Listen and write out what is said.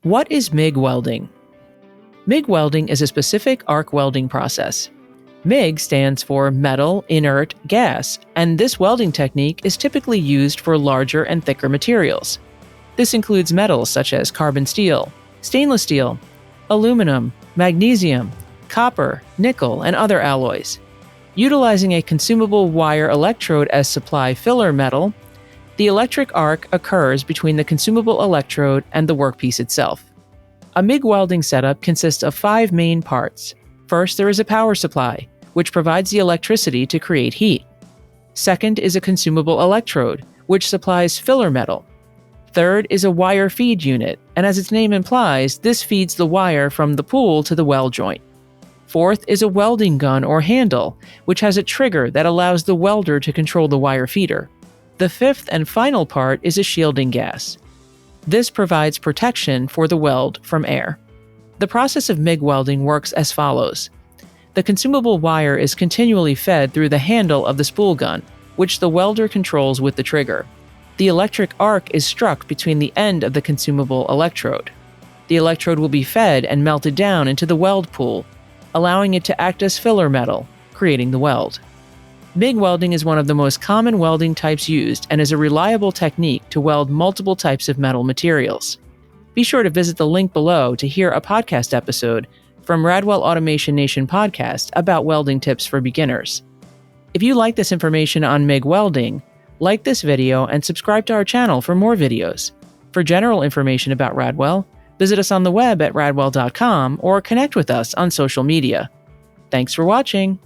What is MIG welding? MIG welding is a specific arc welding process. MIG stands for metal inert gas, and this welding technique is typically used for larger and thicker materials. This includes metals such as carbon steel, stainless steel, aluminum, magnesium, copper, nickel, and other alloys. Utilizing a consumable wire electrode as supply filler metal, the electric arc occurs between the consumable electrode and the workpiece itself. A MIG welding setup consists of 5 main parts. First, there is a power supply, which provides the electricity to create heat. Second is a consumable electrode, which supplies filler metal. Third is a wire feed unit, and as its name implies, this feeds the wire from the pool to the weld joint. Fourth is a welding gun or handle, which has a trigger that allows the welder to control the wire feeder. The fifth and final part is a shielding gas. This provides protection for the weld from air. The process of MIG welding works as follows. The consumable wire is continually fed through the handle of the spool gun, which the welder controls with the trigger. The electric arc is struck between the end of the consumable electrode. The electrode will be fed and melted down into the weld pool, allowing it to act as filler metal, creating the weld. MIG welding is one of the most common welding types used and is a reliable technique to weld multiple types of metal materials. Be sure to visit the link below to hear a podcast episode from Radwell Automation Nation podcast about welding tips for beginners. If you like this information on MIG welding, like this video and subscribe to our channel for more videos. For general information about Radwell, visit us on the web at radwell.com or connect with us on social media. Thanks for watching.